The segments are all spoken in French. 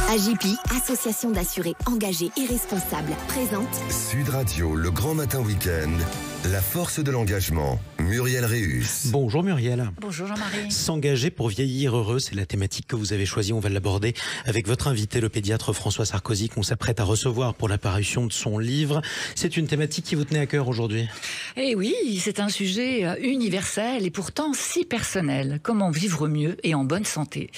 AJP, association d'assurés engagés et responsables, présente Sud Radio, le grand matin week-end, la force de l'engagement. Muriel Réus. Bonjour Muriel. Bonjour Jean-Marie. S'engager pour vieillir heureux, c'est la thématique que vous avez choisie. On va l'aborder avec votre invité, le pédiatre François Sarkozy, qu'on s'apprête à recevoir pour la parution de son livre. C'est une thématique qui vous tenait à cœur aujourd'hui. Eh oui, c'est un sujet universel et pourtant si personnel. Comment vivre mieux et en bonne santé?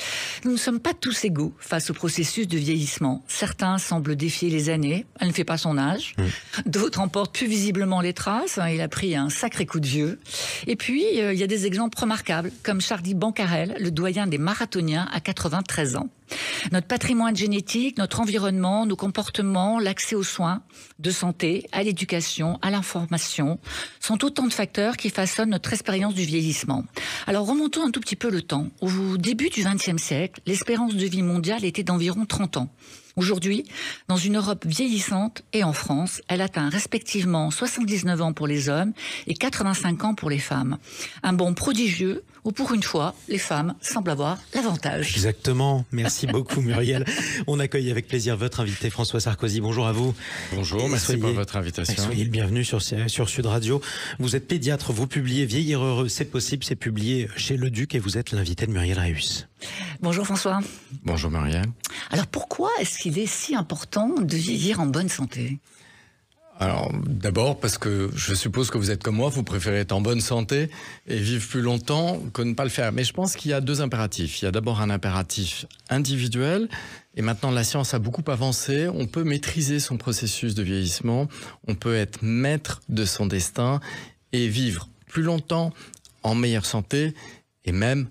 Nous ne sommes pas tous égaux face au processus de vieillissement. Certains semblent défier les années. Elle ne fait pas son âge. D'autres en portent plus visiblement les traces. Il a pris un sacré coup de vieux. Et puis, il y a des exemples remarquables, comme Chardy Bancarel, le doyen des marathoniens à 93 ans. Notre patrimoine génétique, notre environnement, nos comportements, l'accès aux soins de santé, à l'éducation, à l'information, sont autant de facteurs qui façonnent notre expérience du vieillissement. Alors remontons un tout petit peu le temps. Au début du XXe siècle, l'espérance de vie mondiale était d'environ 30 ans. Aujourd'hui, dans une Europe vieillissante et en France, elle atteint respectivement 79 ans pour les hommes et 85 ans pour les femmes. Un bond prodigieux où, pour une fois, les femmes semblent avoir l'avantage. Exactement. Merci beaucoup Muriel. On accueille avec plaisir votre invité François Sarkozy. Bonjour à vous. Bonjour, merci pour votre invitation. Soyez le bienvenu sur Sud Radio. Vous êtes pédiatre, vous publiez Vieillir heureux, c'est possible, c'est publié chez Le Duc et vous êtes l'invité de Muriel Réus. Bonjour François. Bonjour Muriel. Alors pourquoi est-ce qu'il est si important de vieillir en bonne santé ? Alors d'abord parce que je suppose que vous êtes comme moi, vous préférez être en bonne santé et vivre plus longtemps que ne pas le faire. Mais je pense qu'il y a deux impératifs. Il y a d'abord un impératif individuel et maintenant la science a beaucoup avancé. On peut maîtriser son processus de vieillissement, on peut être maître de son destin et vivre plus longtemps en meilleure santé et même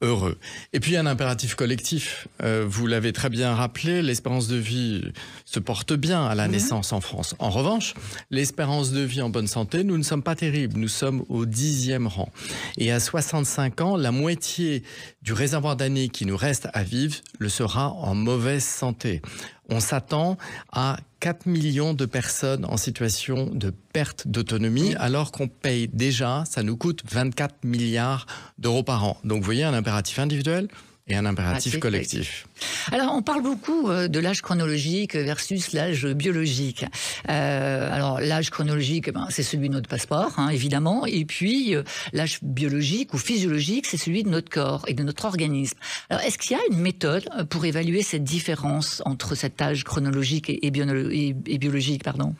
heureux. Et puis il y a un impératif collectif. Vous l'avez très bien rappelé, l'espérance de vie se porte bien à la naissance en France. En revanche, l'espérance de vie en bonne santé, nous ne sommes pas terribles. Nous sommes au 10e rang. Et à 65 ans, la moitié du réservoir d'années qui nous reste à vivre le sera en mauvaise santé. On s'attend à 4 millions de personnes en situation de perte d'autonomie, alors qu'on paye déjà, ça nous coûte 24 milliards d'euros par an. Donc vous voyez, un impératif individuel et un impératif collectif. Alors, on parle beaucoup de l'âge chronologique versus l'âge biologique. Alors, l'âge chronologique, c'est celui de notre passeport, évidemment. Et puis, l'âge biologique ou physiologique, c'est celui de notre corps et de notre organisme. Alors, est-ce qu'il y a une méthode pour évaluer cette différence entre cet âge chronologique et biologique, pardon ?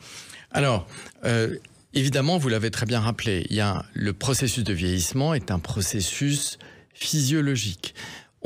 Alors, évidemment, vous l'avez très bien rappelé, le processus de vieillissement est un processus physiologique.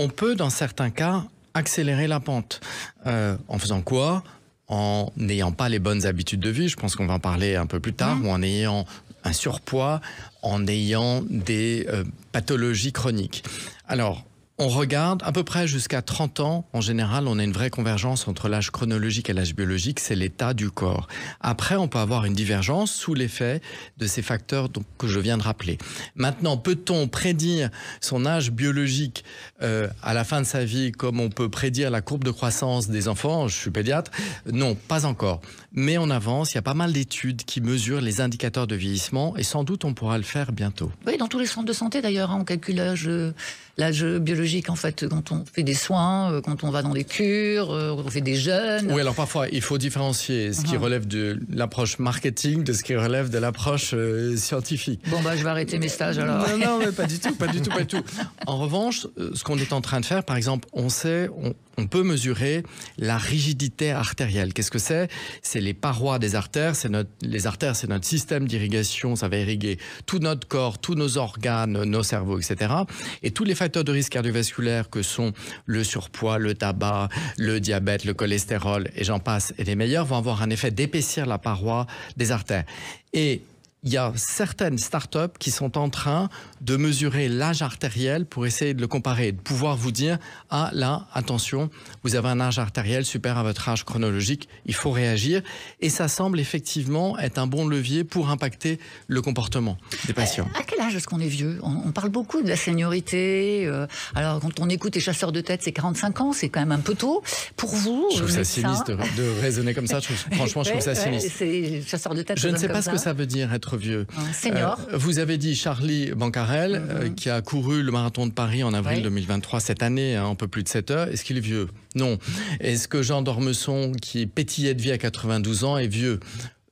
On peut, dans certains cas, accélérer la pente. En faisant quoi ? En n'ayant pas les bonnes habitudes de vie, je pense qu'on va en parler un peu plus tard, ou en ayant un surpoids, en ayant des pathologies chroniques. Alors, on regarde à peu près jusqu'à 30 ans. En général, on a une vraie convergence entre l'âge chronologique et l'âge biologique. C'est l'état du corps. Après, on peut avoir une divergence sous l'effet de ces facteurs que je viens de rappeler. Maintenant, peut-on prédire son âge biologique à la fin de sa vie comme on peut prédire la courbe de croissance des enfants? Je suis pédiatre. Non, pas encore. Mais on avance. Il y a pas mal d'études qui mesurent les indicateurs de vieillissement et sans doute on pourra le faire bientôt. Oui, dans tous les centres de santé d'ailleurs, on calcule l'âge biologique en fait quand on fait des soins, quand on va dans des cures, quand on fait des jeûnes. Oui, alors parfois il faut différencier ce qui relève de l'approche marketing de ce qui relève de l'approche scientifique. Bon je vais arrêter mes stages alors. Non, mais pas du tout. En revanche, ce qu'on est en train de faire, par exemple, on peut mesurer la rigidité artérielle. Qu'est-ce que c'est ? C'est les parois des artères. Les artères, c'est notre système d'irrigation. Ça va irriguer tout notre corps, tous nos organes, nos cerveaux, etc. Et tous les facteurs de risque cardiovasculaire que sont le surpoids, le tabac, le diabète, le cholestérol, et j'en passe, et les meilleurs, vont avoir un effet d'épaissir la paroi des artères. Et il y a certaines startups qui sont en train de mesurer l'âge artériel pour essayer de le comparer, de pouvoir vous dire « Ah là, attention, vous avez un âge artériel super à votre âge chronologique, il faut réagir ». Et ça semble effectivement être un bon levier pour impacter le comportement des patients. À quel âge est-ce qu'on est vieux ? On parle beaucoup de la seniorité. Alors quand on écoute les chasseurs de tête, c'est 45 ans, c'est quand même un peu tôt. Pour vous, je trouve ça sinistre de raisonner comme ça. Franchement, je trouve ça sinistre. C'est chasseur de tête. Je ne sais pas ce que ça veut dire être être vieux. Senior. Vous avez dit Charlie Bancarel, qui a couru le marathon de Paris en avril 2023 cette année, un peu plus de 7 heures. Est-ce qu'il est vieux? Non. Est-ce que Jean d'Ormesson, qui pétillait de vie à 92 ans, est vieux?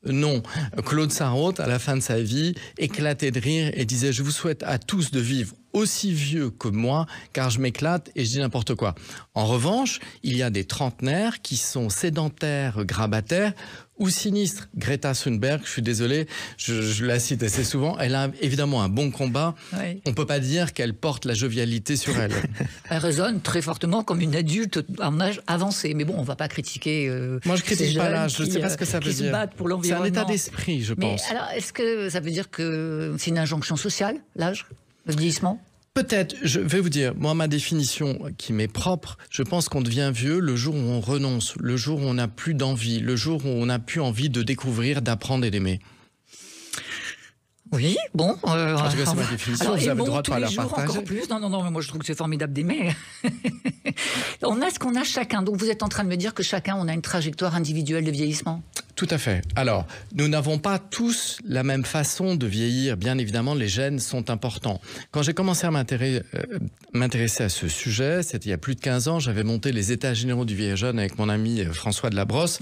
Non. Claude Sarraute, à la fin de sa vie, éclatait de rire et disait « Je vous souhaite à tous de vivre aussi vieux que moi, car je m'éclate et je dis n'importe quoi. » En revanche, il y a des trentenaires qui sont sédentaires, grabataires ou sinistres. Greta Thunberg, je suis désolé, je la cite assez souvent, elle a évidemment un bon combat. Oui. On ne peut pas dire qu'elle porte la jovialité sur elle. Elle résonne très fortement comme une adulte en âge avancé. Mais bon, on ne va pas critiquer. Moi, je ne critique pas l'âge, je ne sais pas ce que ça veut dire. Se battent pour l'environnement. C'est un état d'esprit, je pense. Mais alors, est-ce que ça veut dire que c'est une injonction sociale, l'âge, le vieillissement? Peut-être, je vais vous dire, moi ma définition qui m'est propre, je pense qu'on devient vieux le jour où on renonce, le jour où on n'a plus d'envie, le jour où on n'a plus envie de découvrir, d'apprendre et d'aimer. Oui, bon. En tout cas, c'est ma définition, vous avez le droit de pas la partager. Encore plus. Non, mais moi je trouve que c'est formidable d'aimer. On a ce qu'on a chacun. Donc vous êtes en train de me dire que chacun, on a une trajectoire individuelle de vieillissement? Tout à fait. Alors, nous n'avons pas tous la même façon de vieillir. Bien évidemment, les gènes sont importants. Quand j'ai commencé à m'intéresser à ce sujet, c'était il y a plus de 15 ans, j'avais monté les États généraux du vieil et jeune avec mon ami François Delabrosse.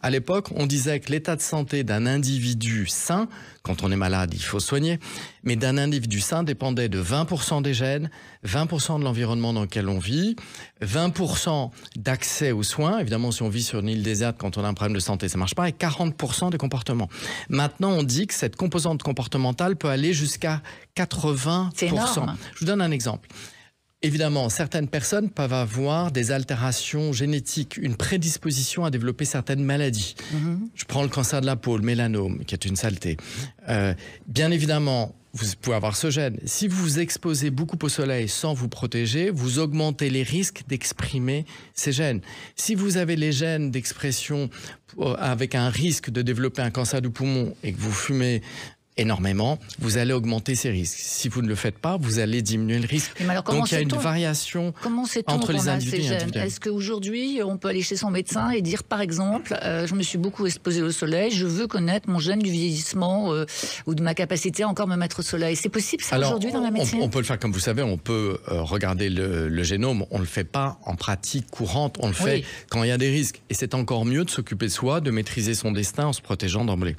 À l'époque, on disait que l'état de santé d'un individu sain, quand on est malade, il faut soigner, mais d'un individu sain dépendait de 20% des gènes, 20% de l'environnement dans lequel on vit, 20% d'accès aux soins. Évidemment, si on vit sur une île déserte, quand on a un problème de santé, ça marche pas. Et 40% des comportements. Maintenant, on dit que cette composante comportementale peut aller jusqu'à 80%. C'est énorme. Je vous donne un exemple. Évidemment, certaines personnes peuvent avoir des altérations génétiques, une prédisposition à développer certaines maladies. Je prends le cancer de la peau, le mélanome, qui est une saleté. Bien évidemment, vous pouvez avoir ce gène. Si vous vous exposez beaucoup au soleil sans vous protéger, vous augmentez les risques d'exprimer ces gènes. Si vous avez les gènes d'expression avec un risque de développer un cancer du poumon et que vous fumez énormément, vous allez augmenter ces risques. Si vous ne le faites pas, vous allez diminuer le risque. Alors, donc il y a une variation entre les individus individuels. Est-ce qu'aujourd'hui, on peut aller chez son médecin et dire, par exemple, je me suis beaucoup exposé au soleil, je veux connaître mon gène du vieillissement ou de ma capacité à encore me mettre au soleil. C'est possible ça aujourd'hui dans la médecine? On peut le faire, comme vous savez, on peut regarder le génome. On ne le fait pas en pratique courante, on le fait quand il y a des risques. Et c'est encore mieux de s'occuper de soi, de maîtriser son destin en se protégeant d'emblée.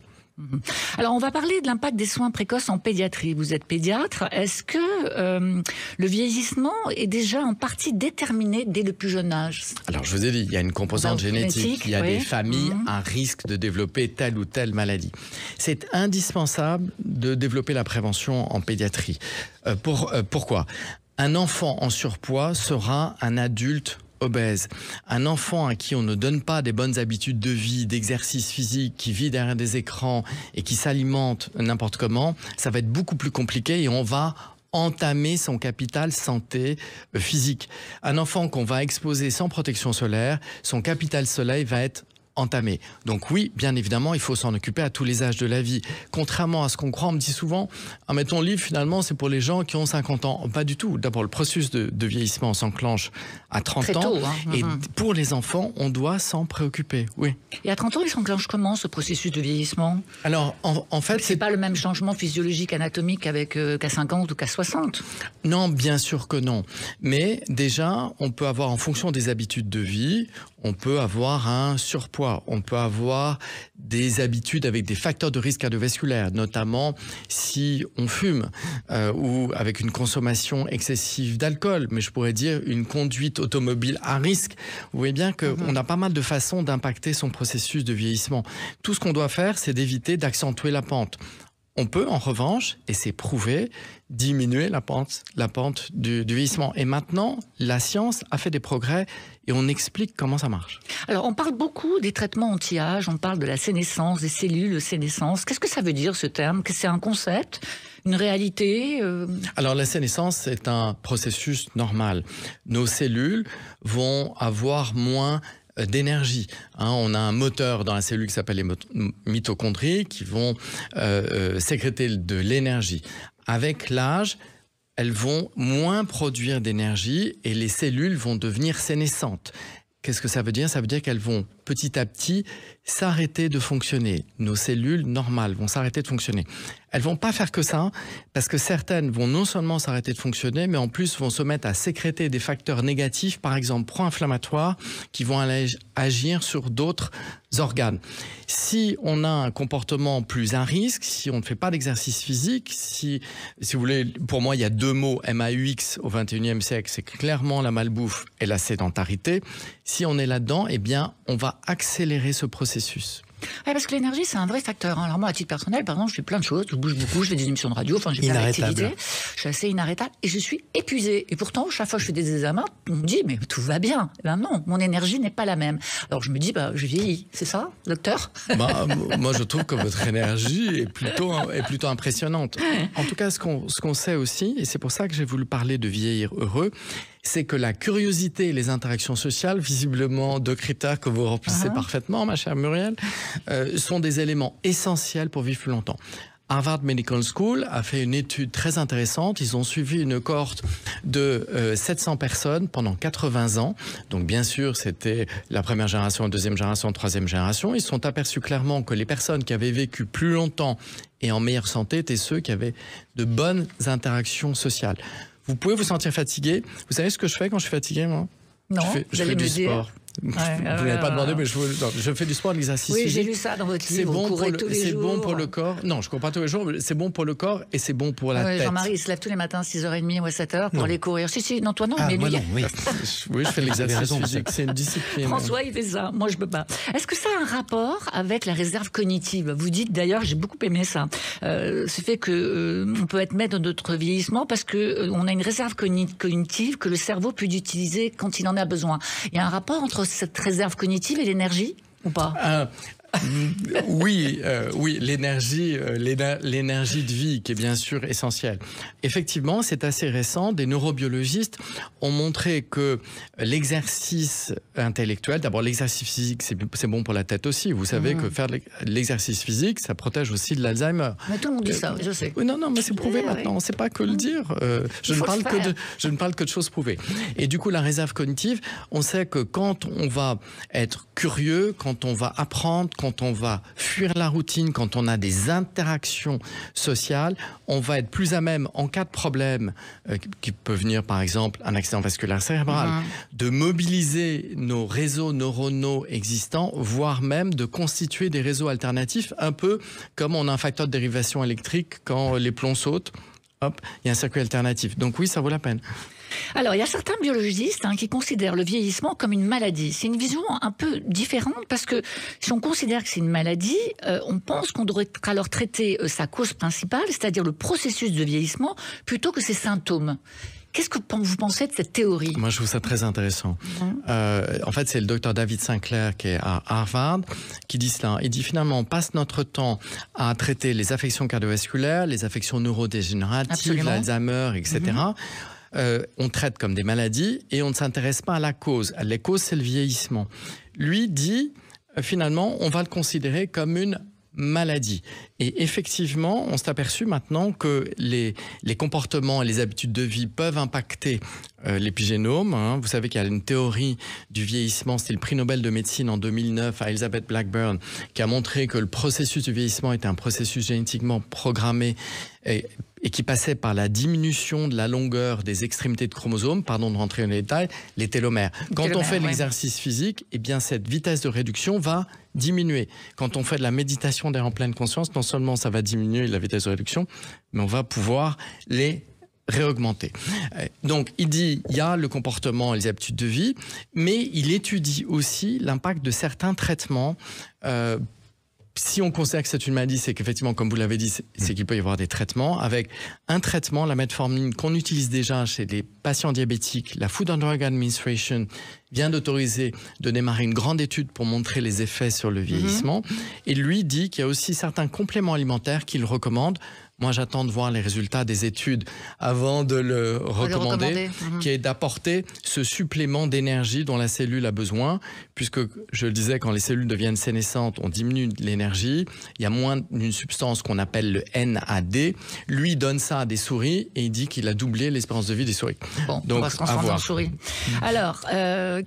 Alors, on va parler de l'impact des soins précoces en pédiatrie. Vous êtes pédiatre. Est-ce que le vieillissement est déjà en partie déterminé dès le plus jeune âge? Alors, je vous ai dit, il y a une composante génétique. Il y a des familles à risque de développer telle ou telle maladie. C'est indispensable de développer la prévention en pédiatrie. Pourquoi? Un enfant en surpoids sera un adulte obèse. Un enfant à qui on ne donne pas des bonnes habitudes de vie, d'exercice physique, qui vit derrière des écrans et qui s'alimente n'importe comment, ça va être beaucoup plus compliqué et on va entamer son capital santé physique. Un enfant qu'on va exposer sans protection solaire, son capital soleil va être entamé. Donc oui, bien évidemment, il faut s'en occuper à tous les âges de la vie. Contrairement à ce qu'on croit, on me dit souvent, mais ton livre, finalement, c'est pour les gens qui ont 50 ans. Pas du tout. D'abord, le processus de vieillissement s'enclenche à 30 Très ans. tôt, hein. Et pour les enfants, on doit s'en préoccuper. Oui. Et à 30 ans, il s'enclenche comment, ce processus de vieillissement? Alors, en fait, c'est pas le même changement physiologique, anatomique qu'à 50 ou qu'à 60? Non, bien sûr que non. Mais déjà, on peut avoir, en fonction des habitudes de vie, on peut avoir un surpoids, on peut avoir des habitudes avec des facteurs de risque cardiovasculaire, notamment si on fume ou avec une consommation excessive d'alcool, mais je pourrais dire une conduite automobile à risque. Vous voyez bien qu'on a pas mal de façons d'impacter son processus de vieillissement. Tout ce qu'on doit faire, c'est d'éviter d'accentuer la pente. On peut, en revanche, et c'est prouvé, diminuer la pente du vieillissement. Et maintenant, la science a fait des progrès et on explique comment ça marche. Alors, on parle beaucoup des traitements anti-âge, on parle de la sénescence, des cellules sénescence. Qu'est-ce que ça veut dire, ce terme? C'est un concept, une réalité? Alors, la sénescence, c'est un processus normal. Nos cellules vont avoir moins d'énergie. On a un moteur dans la cellule qui s'appelle les mitochondries qui vont sécréter de l'énergie. Avec l'âge, elles vont moins produire d'énergie et les cellules vont devenir sénescentes. Qu'est-ce que ça veut dire? Ça veut dire qu'elles vont petit à petit s'arrêter de fonctionner. Nos cellules normales vont s'arrêter de fonctionner. Elles vont pas faire que ça, parce que certaines vont non seulement s'arrêter de fonctionner, mais en plus vont se mettre à sécréter des facteurs négatifs, par exemple pro-inflammatoires, qui vont agir sur d'autres organes. Si on a un comportement plus à risque, si on ne fait pas d'exercice physique, si vous voulez, pour moi, il y a 2 mots MAUX au XXIe siècle, c'est clairement la malbouffe et la sédentarité. Si on est là-dedans, eh bien, on va accélérer ce processus. Ouais, parce que l'énergie, c'est un vrai facteur. Alors moi, à titre personnel, par exemple, je fais plein de choses, je bouge beaucoup, je fais des émissions de radio, enfin, j'ai plein d'activités. Je suis assez inarrêtable et je suis épuisée. Et pourtant, chaque fois que je fais des examens, on me dit, mais tout va bien. Ben non, mon énergie n'est pas la même. Alors je me dis, je vieillis, c'est ça, docteur? Moi, je trouve que votre énergie est plutôt impressionnante. En tout cas, ce qu'on sait aussi, et c'est pour ça que j'ai voulu parler de vieillir heureux, c'est que la curiosité et les interactions sociales, visiblement 2 critères que vous remplissez parfaitement, ma chère Muriel, sont des éléments essentiels pour vivre plus longtemps. Harvard Medical School a fait une étude très intéressante. Ils ont suivi une cohorte de 700 personnes pendant 80 ans. Donc bien sûr, c'était la première génération, la deuxième génération, la troisième génération. Ils se sont aperçus clairement que les personnes qui avaient vécu plus longtemps et en meilleure santé étaient ceux qui avaient de bonnes interactions sociales. Vous pouvez vous sentir fatigué. Vous savez ce que je fais quand je suis fatigué, moi? Non, je fais du sport. Vous n'avez pas demandé, mais je fais du sport, de l'exercice physique. Oui, j'ai lu ça dans votre livre. C'est bon pour le corps. Non, je ne cours pas tous les jours, mais c'est bon pour le corps et c'est bon pour la tête. Jean-Marie, il se lève tous les matins à 6h30 ou à 7h pour aller courir. Si, non, toi non, mais lui... Non, oui. Oui, je fais de l'exercice physique, c'est une discipline. François, il fait ça, moi je ne peux pas. Est-ce que ça a un rapport avec la réserve cognitive? Vous dites d'ailleurs, j'ai beaucoup aimé ça, ce fait qu'on peut être maître de notre vieillissement parce qu'on a une réserve cognitive que le cerveau peut utiliser quand il en a besoin. Il y a un rapport entre cette réserve cognitive et l'énergie ou pas? Oui, l'énergie de vie qui est bien sûr essentielle. Effectivement, c'est assez récent. Des neurobiologistes ont montré que l'exercice intellectuel, d'abord l'exercice physique, c'est bon pour la tête aussi. Vous savez que faire de l'exercice physique, ça protège aussi de l'Alzheimer. Mais tout le monde dit ça, je sais. Oui, non, mais c'est prouvé maintenant. C'est pas que le dire. Je ne parle que de choses prouvées. Et du coup, la réserve cognitive, on sait que quand on va être curieux, quand on va apprendre, quand on va fuir la routine, quand on a des interactions sociales, on va être plus à même, en cas de problème, qui peut venir par exemple un accident vasculaire cérébral, de mobiliser nos réseaux neuronaux existants, voire même de constituer des réseaux alternatifs, un peu comme on a un facteur de dérivation électrique quand les plombs sautent. Hop, il y a un circuit alternatif. Donc oui, ça vaut la peine. Alors, il y a certains biologistes qui considèrent le vieillissement comme une maladie. C'est une vision un peu différente parce que si on considère que c'est une maladie, on pense qu'on devrait alors traiter sa cause principale, c'est-à-dire le processus de vieillissement, plutôt que ses symptômes. Qu'est-ce que vous pensez de cette théorie? Moi, je trouve ça très intéressant. En fait, c'est le docteur David Sinclair qui est à Harvard qui dit cela. Il dit finalement, on passe notre temps à traiter les affections cardiovasculaires, les affections neurodégénératives, l'Alzheimer, etc. On traite comme des maladies et on ne s'intéresse pas à la cause. La cause, c'est le vieillissement. Lui dit, finalement, on va le considérer comme une maladie. Et effectivement, on s'est aperçu maintenant que les comportements et les habitudes de vie peuvent impacter l'épigénome. Vous savez qu'il y a une théorie du vieillissement, c'était le prix Nobel de médecine en 2009 à Elizabeth Blackburn, qui a montré que le processus du vieillissement était un processus génétiquement programmé et qui passait par la diminution de la longueur des extrémités de chromosomes, pardon de rentrer dans les détails, les télomères. Quand on fait de l'exercice physique, eh bien cette vitesse de réduction va diminuer. Quand on fait de la méditation en pleine conscience, non seulement ça va diminuer la vitesse de réduction, mais on va pouvoir les réaugmenter. Donc, il dit, il y a le comportement et les habitudes de vie, mais il étudie aussi l'impact de certains traitements. Si on considère que c'est une maladie, c'est qu'effectivement, comme vous l'avez dit, c'est qu'il peut y avoir des traitements. Avec un traitement, la metformine, qu'on utilise déjà chez les patients diabétiques, la Food and Drug Administration vient d'autoriser de démarrer une grande étude pour montrer les effets sur le vieillissement. Et lui dit qu'il y a aussi certains compléments alimentaires qu'il recommande, Moi, j'attends de voir les résultats des études avant de le recommander, qui est d'apporter ce supplément d'énergie dont la cellule a besoin, puisque, je le disais, quand les cellules deviennent sénescentes, on diminue l'énergie, il y a moins d'une substance qu'on appelle le NAD. Lui donne ça à des souris et il dit qu'il a doublé l'espérance de vie des souris. Bon, donc, on va se transformer en souris. Alors,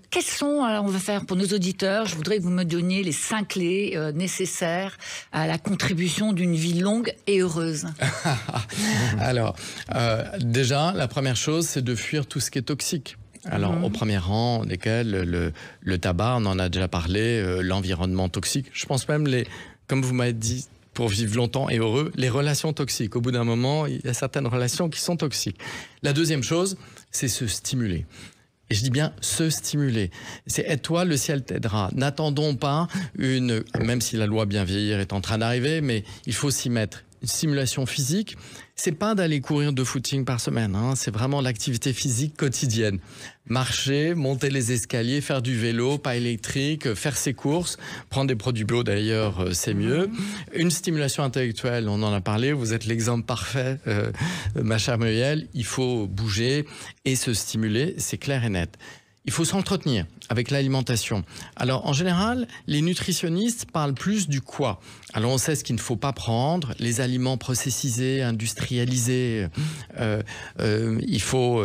quels sont, alors on va faire pour nos auditeurs, je voudrais que vous me donniez les 5 clés nécessaires à la contribution d'une vie longue et heureuse. Alors, déjà, la première chose, c'est de fuir tout ce qui est toxique. Alors, au premier rang desquels le tabac, on en a déjà parlé, l'environnement toxique. Je pense même, comme vous m'avez dit, pour vivre longtemps et heureux, les relations toxiques. Au bout d'un moment, il y a certaines relations qui sont toxiques. La deuxième chose, c'est se stimuler. Et je dis bien se stimuler. C'est aide-toi, le ciel t'aidera. N'attendons pas même si la loi bien vieillir est en train d'arriver, mais il faut s'y mettre. Une stimulation physique, c'est pas d'aller courir 2 footings par semaine, hein, c'est vraiment l'activité physique quotidienne. Marcher, monter les escaliers, faire du vélo, pas électrique, faire ses courses, prendre des produits bio d'ailleurs, c'est mieux. Une stimulation intellectuelle, on en a parlé, vous êtes l'exemple parfait, ma chère Muriel, il faut bouger et se stimuler, c'est clair et net. Il faut s'entretenir avec l'alimentation. Alors, en général, les nutritionnistes parlent plus du quoi. Alors, on sait ce qu'il ne faut pas prendre, les aliments processisés, industrialisés. Il faut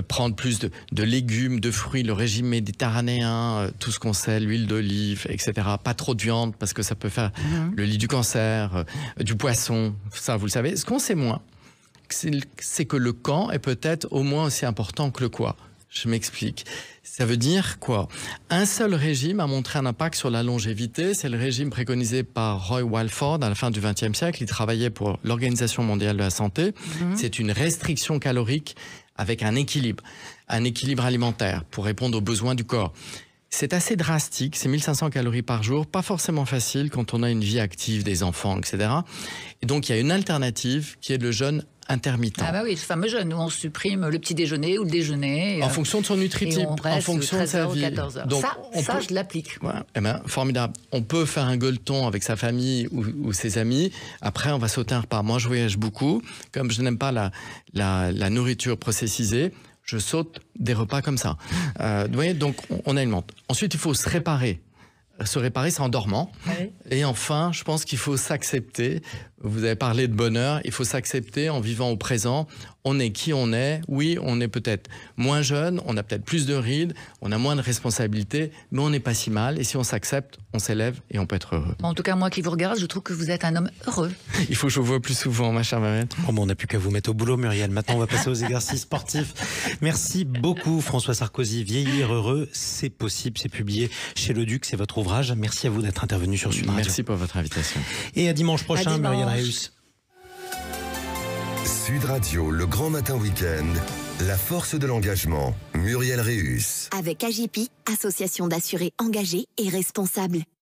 prendre plus de légumes, de fruits, le régime méditerranéen, tout ce qu'on sait, l'huile d'olive, etc. Pas trop de viande, parce que ça peut faire le lit du cancer, du poisson, ça, vous le savez. Ce qu'on sait moins, c'est que le quand est peut-être au moins aussi important que le quoi. Je m'explique. Ça veut dire quoi? Un seul régime a montré un impact sur la longévité. C'est le régime préconisé par Roy Walford à la fin du XXe siècle. Il travaillait pour l'Organisation mondiale de la santé. C'est une restriction calorique avec un équilibre alimentaire pour répondre aux besoins du corps. C'est assez drastique, c'est 1500 calories par jour, pas forcément facile quand on a une vie active, des enfants, etc. Et donc il y a une alternative qui est le jeûne intermittent. Ah bah oui, ce fameux jeûne où on supprime le petit déjeuner ou le déjeuner. En fonction de son nutritype, en fonction de sa vie. 14h. Donc, ça je l'applique. Ouais, eh ben, formidable. On peut faire un gueuleton avec sa famille ou ses amis. Après, on va sauter un repas. Moi, je voyage beaucoup. Comme je n'aime pas la nourriture processisée, je saute des repas comme ça. Vous voyez, donc on alimente. Ensuite, il faut se réparer. Se réparer, c'est en dormant. Oui. Et enfin, je pense qu'il faut s'accepter. Vous avez parlé de bonheur. Il faut s'accepter en vivant au présent. On est qui on est. Oui, on est peut-être moins jeune, on a peut-être plus de rides, on a moins de responsabilités, mais on n'est pas si mal. Et si on s'accepte, on s'élève et on peut être heureux. En tout cas, moi qui vous regarde, je trouve que vous êtes un homme heureux. Il faut que je vous voie plus souvent, ma chère Mariette. Oh, bon, on n'a plus qu'à vous mettre au boulot, Muriel. Maintenant, on va passer aux exercices sportifs. Merci beaucoup, François Sarkozy. Vieillir heureux, c'est possible. C'est publié chez Le Duc. C'est votre ouvrage. Merci à vous d'être intervenu sur Sud Radio. Merci pour votre invitation. Et à dimanche prochain, Muriel Reus. Sud Radio, le grand matin week-end, la force de l'engagement, Muriel Reus. Avec AJP, association d'assurés engagés et responsables.